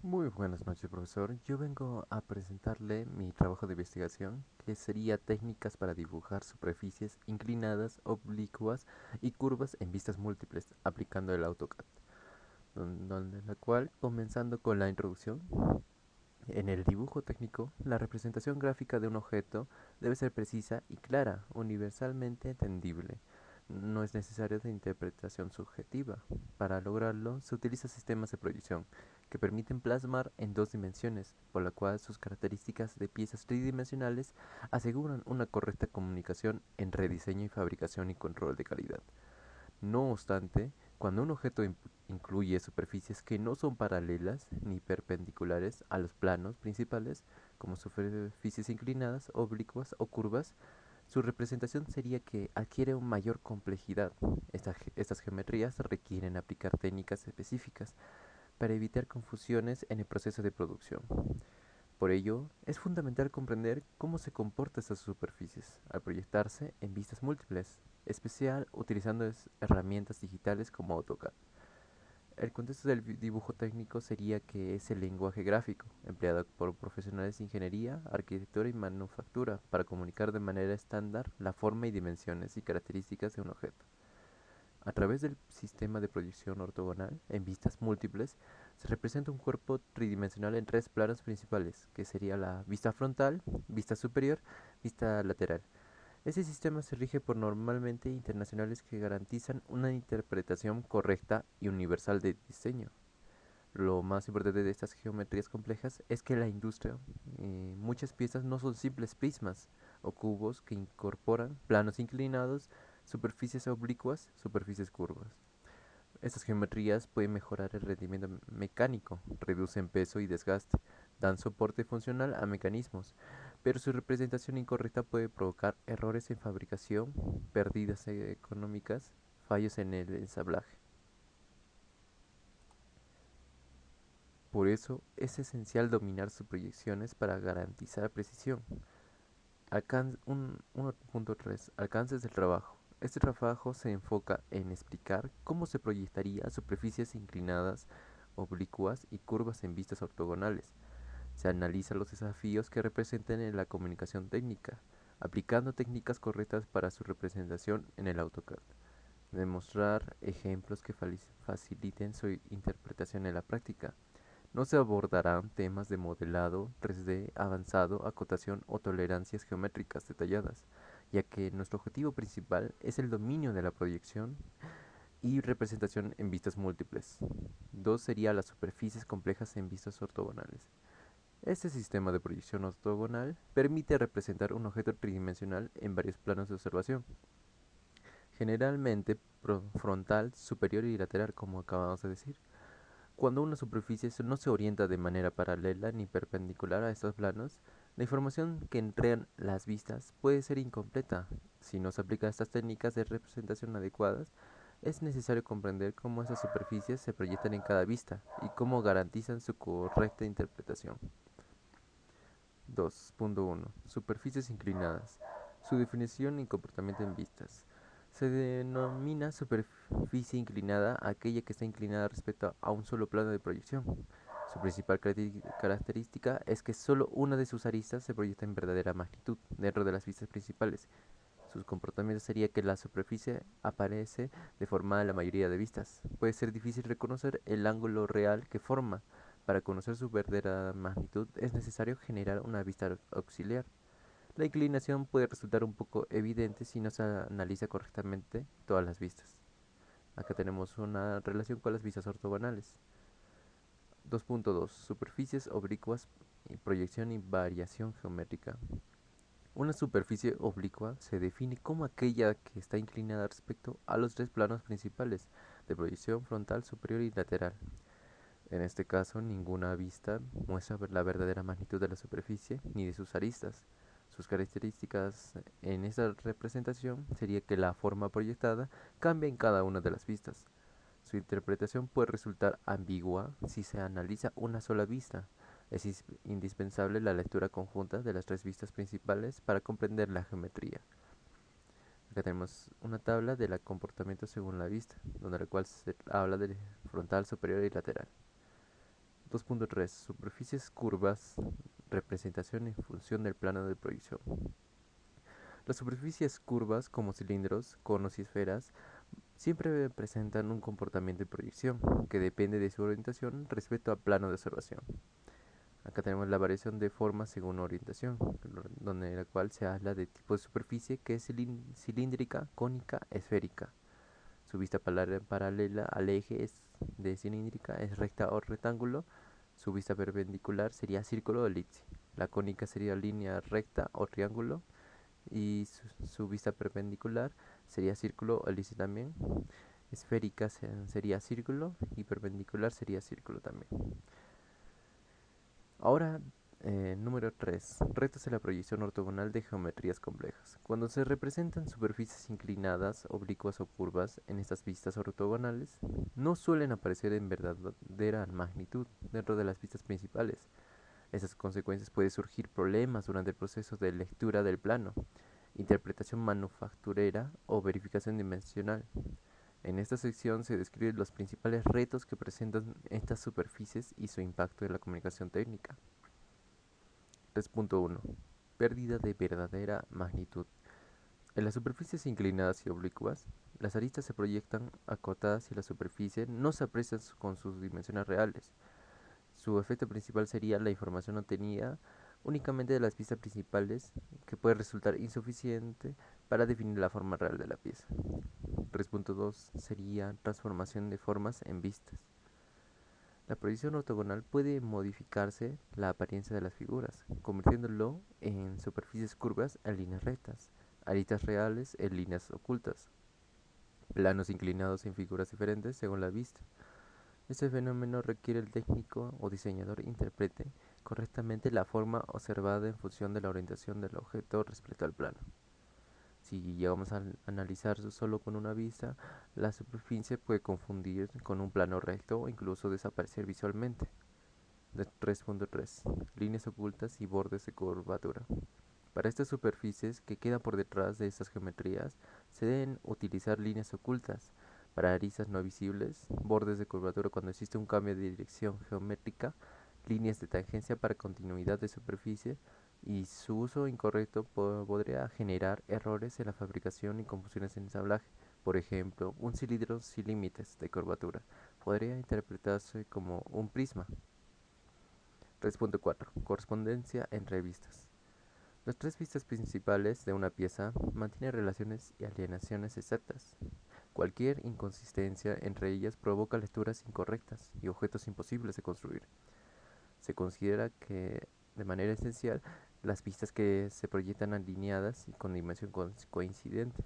Muy buenas noches, profesor. Yo vengo a presentarle mi trabajo de investigación, que sería técnicas para dibujar superficies inclinadas, oblicuas y curvas en vistas múltiples, aplicando el AutoCAD, donde la cual, comenzando con la introducción, en el dibujo técnico, la representación gráfica de un objeto debe ser precisa y clara, universalmente entendible. No es necesario de interpretación subjetiva. Para lograrlo, se utilizan sistemas de proyección que permiten plasmar en dos dimensiones, por lo cual sus características de piezas tridimensionales aseguran una correcta comunicación en rediseño y fabricación y control de calidad. No obstante, cuando un objeto incluye superficies que no son paralelas ni perpendiculares a los planos principales, como superficies inclinadas, oblicuas o curvas, su representación sería que adquiere una mayor complejidad. Estas geometrías requieren aplicar técnicas específicas para evitar confusiones en el proceso de producción. Por ello, es fundamental comprender cómo se comportan estas superficies al proyectarse en vistas múltiples, especial utilizando herramientas digitales como AutoCAD. El contexto del dibujo técnico sería que es el lenguaje gráfico, empleado por profesionales de ingeniería, arquitectura y manufactura para comunicar de manera estándar la forma y dimensiones y características de un objeto. A través del sistema de proyección ortogonal en vistas múltiples, se representa un cuerpo tridimensional en tres planos principales, que sería la vista frontal, vista superior, vista lateral. Este sistema se rige por normalmente internacionales que garantizan una interpretación correcta y universal de diseño. Lo más importante de estas geometrías complejas es que la industria, muchas piezas no son simples prismas o cubos que incorporan planos inclinados, superficies oblicuas, superficies curvas. Estas geometrías pueden mejorar el rendimiento mecánico, reducen peso y desgaste, dan soporte funcional a mecanismos, pero su representación incorrecta puede provocar errores en fabricación, pérdidas económicas, fallos en el ensamblaje. Por eso es esencial dominar sus proyecciones para garantizar precisión. 1.3. Alcances del trabajo. Este trabajo se enfoca en explicar cómo se proyectaría superficies inclinadas, oblicuas y curvas en vistas ortogonales. Se analizan los desafíos que representan en la comunicación técnica, aplicando técnicas correctas para su representación en el AutoCAD. Demostrar ejemplos que faciliten su interpretación en la práctica. No se abordarán temas de modelado 3D avanzado, acotación o tolerancias geométricas detalladas, ya que nuestro objetivo principal es el dominio de la proyección y representación en vistas múltiples. 2 sería las superficies complejas en vistas ortogonales. Este sistema de proyección ortogonal permite representar un objeto tridimensional en varios planos de observación, generalmente frontal, superior y lateral, como acabamos de decir. Cuando una superficie no se orienta de manera paralela ni perpendicular a estos planos, la información que entregan las vistas puede ser incompleta. Si no se aplican estas técnicas de representación adecuadas, es necesario comprender cómo esas superficies se proyectan en cada vista y cómo garantizan su correcta interpretación. 2.1. Superficies inclinadas. Su definición y comportamiento en vistas. Se denomina superficie inclinada a aquella que está inclinada respecto a un solo plano de proyección. Su principal característica es que solo una de sus aristas se proyecta en verdadera magnitud dentro de las vistas principales. Sus comportamientos sería que la superficie aparece deformada en la mayoría de vistas. Puede ser difícil reconocer el ángulo real que forma. Para conocer su verdadera magnitud es necesario generar una vista auxiliar. La inclinación puede resultar un poco evidente si no se analiza correctamente todas las vistas. Acá tenemos una relación con las vistas ortogonales. 2.2. Superficies oblicuas y proyección y variación geométrica. Una superficie oblicua se define como aquella que está inclinada respecto a los tres planos principales de proyección frontal, superior y lateral. En este caso, ninguna vista muestra la verdadera magnitud de la superficie ni de sus aristas. Sus características en esta representación sería que la forma proyectada cambia en cada una de las vistas. Su interpretación puede resultar ambigua si se analiza una sola vista. Es indispensable la lectura conjunta de las tres vistas principales para comprender la geometría. Acá tenemos una tabla del comportamiento según la vista, donde la cual se habla de frontal, superior y lateral. 2.3. Superficies curvas, representación en función del plano de proyección. Las superficies curvas, como cilindros, conos y esferas, siempre presentan un comportamiento de proyección que depende de su orientación respecto al plano de observación. Acá tenemos la variación de forma según orientación, donde la cual se habla de tipo de superficie que es cilíndrica, cónica, esférica. Su vista paralela al eje de cilíndrica es recta o rectángulo. Su vista perpendicular sería círculo o elipse. La cónica sería línea recta o triángulo. Y su vista perpendicular sería círculo o elipse también. Esférica sería círculo y perpendicular sería círculo también. Ahora, número 3. Retos en la proyección ortogonal de geometrías complejas. Cuando se representan superficies inclinadas, oblicuas o curvas en estas vistas ortogonales, no suelen aparecer en verdadera magnitud dentro de las vistas principales. Estas consecuencias pueden surgir problemas durante el proceso de lectura del plano, interpretación manufacturera o verificación dimensional. En esta sección se describen los principales retos que presentan estas superficies y su impacto en la comunicación técnica. 3.1. Pérdida de verdadera magnitud. En las superficies inclinadas y oblicuas, las aristas se proyectan acotadas y la superficie no se aprecia con sus dimensiones reales. Su efecto principal sería la información obtenida únicamente de las vistas principales, que puede resultar insuficiente para definir la forma real de la pieza. 3.2 sería transformación de formas en vistas. La proyección ortogonal puede modificarse la apariencia de las figuras, convirtiéndolo en superficies curvas en líneas rectas, aristas reales en líneas ocultas, planos inclinados en figuras diferentes según la vista. Este fenómeno requiere el técnico o diseñador interprete correctamente la forma observada en función de la orientación del objeto respecto al plano. Si llegamos a analizar solo con una vista, la superficie puede confundir con un plano recto o incluso desaparecer visualmente. 3.3. Líneas ocultas y bordes de curvatura. Para estas superficies que quedan por detrás de estas geometrías, se deben utilizar líneas ocultas. Para aristas no visibles, bordes de curvatura cuando existe un cambio de dirección geométrica, líneas de tangencia para continuidad de superficie, y su uso incorrecto podría generar errores en la fabricación y confusiones en el ensamblaje. Por ejemplo, un cilindro sin límites de curvatura podría interpretarse como un prisma. 3.4. Correspondencia entre vistas. Las tres vistas principales de una pieza mantienen relaciones y alienaciones exactas. Cualquier inconsistencia entre ellas provoca lecturas incorrectas y objetos imposibles de construir. Se considera que, de manera esencial, las vistas que se proyectan alineadas y con dimensión coincidente.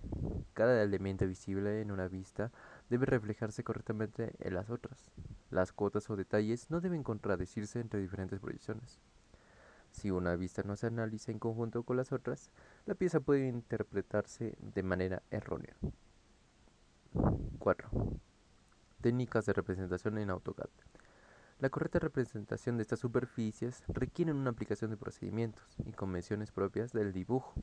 Cada elemento visible en una vista debe reflejarse correctamente en las otras. Las cuotas o detalles no deben contradecirse entre diferentes proyecciones. Si una vista no se analiza en conjunto con las otras, la pieza puede interpretarse de manera errónea. 4. Técnicas de representación en AutoCAD. La correcta representación de estas superficies requiere una aplicación de procedimientos y convenciones propias del dibujo.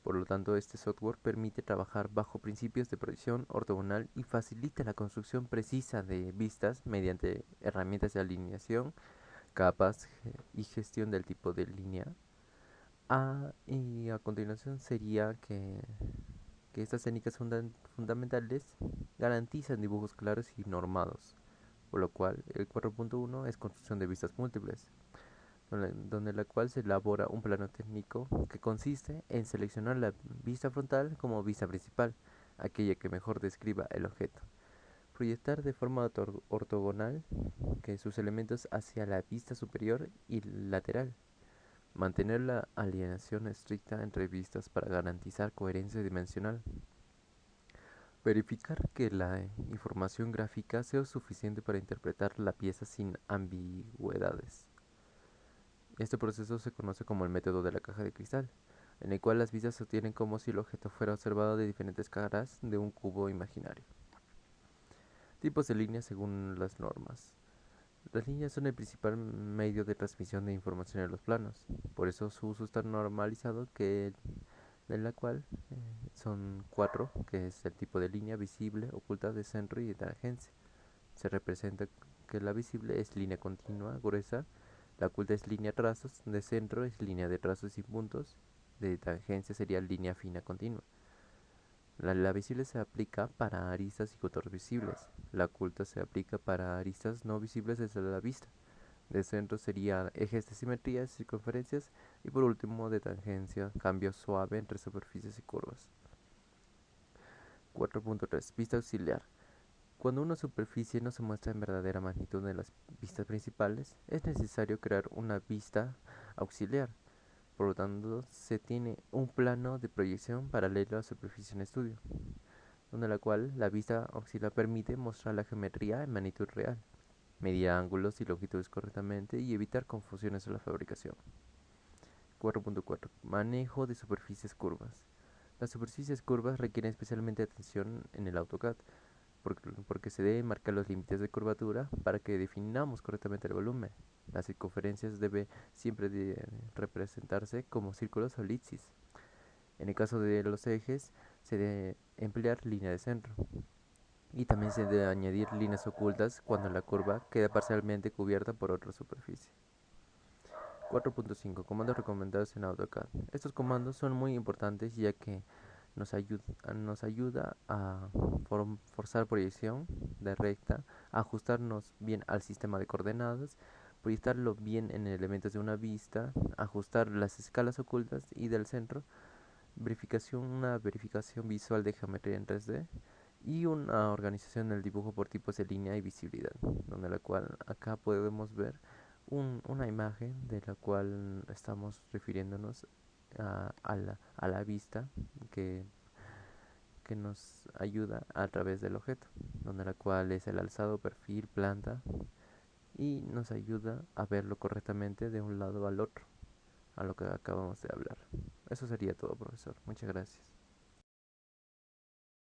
Por lo tanto, este software permite trabajar bajo principios de proyección ortogonal y facilita la construcción precisa de vistas mediante herramientas de alineación, capas y gestión del tipo de línea. Y a continuación sería que estas técnicas fundamentales garantizan dibujos claros y normados, por lo cual el 4.1 es construcción de vistas múltiples, donde la cual se elabora un plano técnico que consiste en seleccionar la vista frontal como vista principal, aquella que mejor describa el objeto. Proyectar de forma ortogonal que sus elementos hacia la vista superior y lateral. Mantener la alienación estricta entre vistas para garantizar coherencia dimensional. Verificar que la información gráfica sea suficiente para interpretar la pieza sin ambigüedades. Este proceso se conoce como el método de la caja de cristal, en el cual las vistas se obtienen como si el objeto fuera observado de diferentes caras de un cubo imaginario. Tipos de líneas según las normas. Las líneas son el principal medio de transmisión de información en los planos, por eso su uso es tan normalizado que de la cual son 4, que es el tipo de línea visible, oculta, de centro y de tangencia. Se representa que la visible es línea continua, gruesa, la oculta es línea trazos, de centro es línea de trazos y puntos, de tangencia sería línea fina continua. La visible se aplica para aristas y contornos visibles, la oculta se aplica para aristas no visibles desde la vista. De centro sería ejes de simetría, circunferencias y por último de tangencia, cambio suave entre superficies y curvas. 4.3. Vista auxiliar. Cuando una superficie no se muestra en verdadera magnitud de las vistas principales, es necesario crear una vista auxiliar. Por lo tanto, se tiene un plano de proyección paralelo a la superficie en estudio, donde la cual la vista auxiliar permite mostrar la geometría en magnitud real, medir ángulos y longitudes correctamente y evitar confusiones en la fabricación. 4.4. Manejo de superficies curvas. Las superficies curvas requieren especialmente atención en el AutoCAD, porque se deben marcar los límites de curvatura para que definamos correctamente el volumen. Las circunferencias deben siempre representarse como círculos o elipsis. En el caso de los ejes, se debe emplear línea de centro. Y también se debe añadir líneas ocultas cuando la curva queda parcialmente cubierta por otra superficie. 4.5. Comandos recomendados en AutoCAD. Estos comandos son muy importantes ya que nos ayuda a forzar proyección de recta, ajustarnos bien al sistema de coordenadas, proyectarlo bien en elementos de una vista, ajustar las escalas ocultas y del centro, una verificación visual de geometría en 3D y una organización del dibujo por tipos de línea y visibilidad, donde la cual acá podemos ver una imagen de la cual estamos refiriéndonos a la vista que, que nos ayuda a través del objeto, donde la cual es el alzado, perfil, planta y nos ayuda a verlo correctamente de un lado al otro, a lo que acabamos de hablar. Eso sería todo, profesor. Muchas gracias.